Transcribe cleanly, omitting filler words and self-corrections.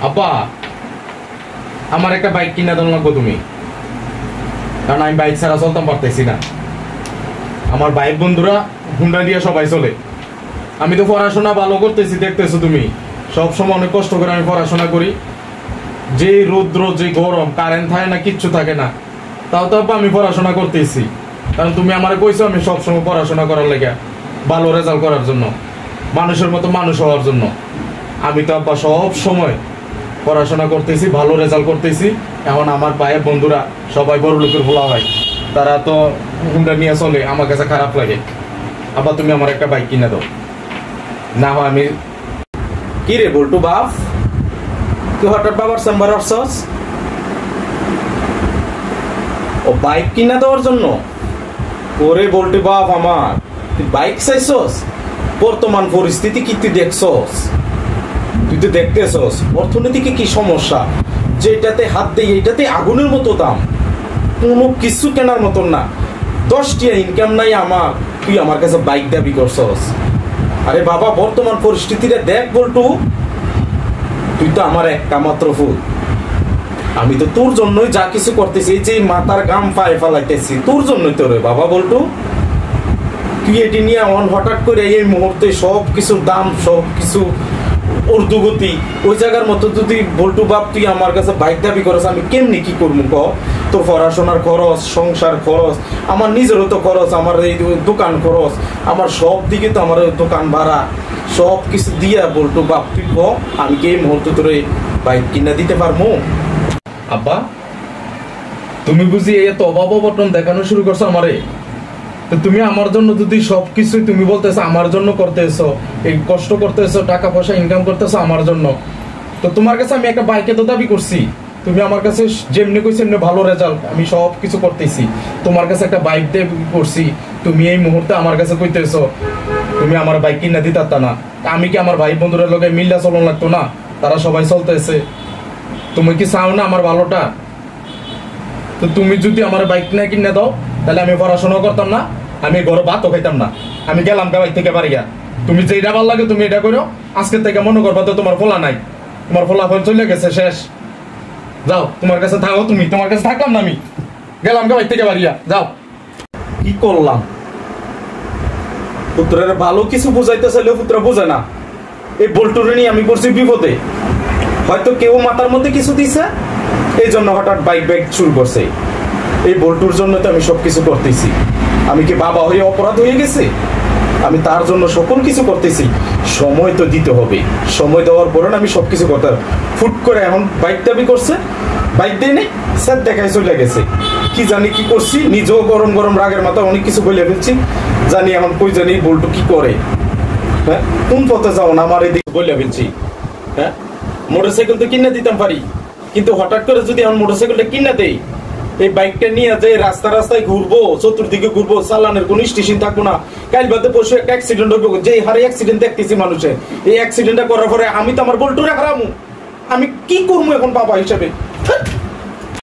আব্বা আমার একটা বাইক কিনা দাও লাগবো তুমি, কারণ আমি বাইক ছাড়া চলতাম পারতেছি না। আমার বাইক বন্ধুরা হুন্ডা দিয়ে সবাই চলে, আমি তো পড়াশোনা ভালো করতেছি, দেখতেছো তুমি সব সময় অনেক কষ্ট করে আমি পড়াশোনা করি। যে রৌদ্র যে গরম, কারেন্ট থাকে না, কিচ্ছু থাকে না, তাও তো আব্বা আমি পড়াশোনা করতেছি। কারণ তুমি আমার কইছো আমি সবসময় পড়াশোনা করার লেগে, ভালো রেজাল্ট করার জন্য, মানুষের মতো মানুষ হওয়ার জন্য। আমি তো আব্বা সব সময় পড়াশোনা করতেছি, ভালো রেজাল্ট করতেছি। এখন আমার ভাইয়ের বন্ধুরা সবাই বড় লোকের ভোলা হয়, তারা তো হুন্ডা নিয়ে চলে, আমার কাছে খারাপ লাগে। আব্বা তুমি আমার একটা বাইক কিনে দাও, না হয় আমি। কি রে বল্টু বাপ, তুই হঠাৎ বাবার চেম্বার আসছস? ও বাইক কিনে দেওয়ার জন্য? ওরে বল্টু বাপ আমার, তুই বাইক চাইছস? বর্তমান পরিস্থিতি কি তুই দেখছস? তুই তো দেখতেছস অর্থনীতিকে কি সমস্যা, যেটাতে হাত দেয় এইটাতে আগুনের মতো দাম, কোনো কিছু কেনার মতন না। 10 টিয়া ইনকাম নাই আমার, তুই আমার কাছে বাইক দাবি করছস? আরে বাবা বর্তমান পরিস্থিতিটা দেখ বল্টু, তুই তো আমার একটা মাত্র ফুল, আমি তো তোর জন্যই যা কিছু করতেছি, এই যে মাথার গাম পায়ে ফেলাইতেছি তোর জন্যই তো রে বাবা বল্টু। তুই এটি নিয়ে হঠাৎ করে এই মুহূর্তে সব কিছুর দাম, সব কিছু ঊর্ধ্বগতি, ওই জায়গার মতো যদি বল্টু বাপ তুই আমার কাছে বাইক দাবি করছ, আমি কেমনি কি করবো ক? তোর পড়াশোনার খরচ, সংসার খরচ, আমার নিজেরও তো খরচ, আমার এই দোকান খরচ, আমার সব দিকে তো আমার দোকান ভাড়া, সব কিছু দিয়া বল্টু বাপ তুই ক আমি কি এই মুহূর্তে তোর বাইক কিনা দিতে পারবো? আব্বা তুমি বুঝি এত অভাব অবটন দেখানো শুরু করছো আমারে? তো তুমি আমার জন্য যদি সবকিছু তুমি বলতেছো আমার জন্য করতেছো, এই কষ্ট করতেছো, টাকা পয়সা ইনকাম করতেছো আমার জন্য, তো তোমার কাছে আমি একটা বাইকে তো দাবি করছি। তুমি আমার কাছে যেমনি কইছো এমনি ভালো রেজাল্ট, আমি সব কিছু করতেছি, তোমার কাছে একটা বাইক দাবি করছি। তুমি এই মুহূর্তে আমার কাছে কইতেছো তুমি আমার বাইক কিনা দিতা না? আমি কি আমার ভাই বন্ধুরা লোকে মিল্লা চলন লাগতো না? তারা সবাই চলতেছে, তুমি কি চাও না আমার ভালোটা? তো তুমি যদি আমার বাইক না কিনে দাও তাহলে আমি পড়াশোনা করতাম না, আমি ঘরে ভাতও খাইতাম না, আমি গেলাম বাইক থেকে বাড়িয়া। তুমি যেটা ভালো লাগে তুমি এটা করো, আজকে থেকে মনে করবা তো তোমার ফোলা নাই, তোমার ফলাফল চলে গেছে, শেষ। যাও তোমার কাছে থাকো, তুমি তোমার কাছে থাকলাম না, আমি গেলাম বাইক থেকে বাড়িয়া, যাও। কি করলাম? পুত্রের ভালো কিছু বুঝাইতে চাইলেও পুত্র বোঝে না। এই বল্টুরে নিয়ে আমি পড়ছি বিপদে, হয়তো কেউ মাথার মধ্যে কিছু দিছে, এই জন্য হঠাৎ বাইক শুরু করছে। এই বল্টুর জন্য তো আমি সবকিছু করতেছি। আমি কি বাবা হয়ে অপরাধ হয়ে গেছে? আমি তার জন্য সকল কিছু করতেছি, সময় তো দিতে হবে, সময় দেওয়ার পরে আমি সবকিছু করতে হবে। ফুট করে এখন বাইক দাবি করছে, বাইক দিয়ে নেই স্যার দেখায় চলে গেছে। কি জানি কি করছি, নিজেও গরম গরম রাগের মাথায় অনেক কিছু বলে ফেলছি, জানি এখন কই জানি বল্টু কি করে। হ্যাঁ কোন পথে যাও না আমার এদিকে বলে ফেলছি। হ্যাঁ মোটরসাইকেল তো কিনে দিতাম পারি, কিন্তু হঠাৎ করে যদি এখন মোটরসাইকেলটা কিনে দেই, এই বাইকটা নিয়ে যে রাস্তা রাস্তায় ঘুরবো, চতুর্দিকে ঘুরবো, চালানের কোন স্টেশন থাকবো না। কাল বাদে পরশু একটা অ্যাক্সিডেন্ট হবে, যে হারে অ্যাক্সিডেন্ট দেখতেছি মানুষের, এই অ্যাক্সিডেন্টটা করার পরে আমি তো আমার বল্টুরে হারামু। আমি কি করবো এখন বাবা হিসাবে?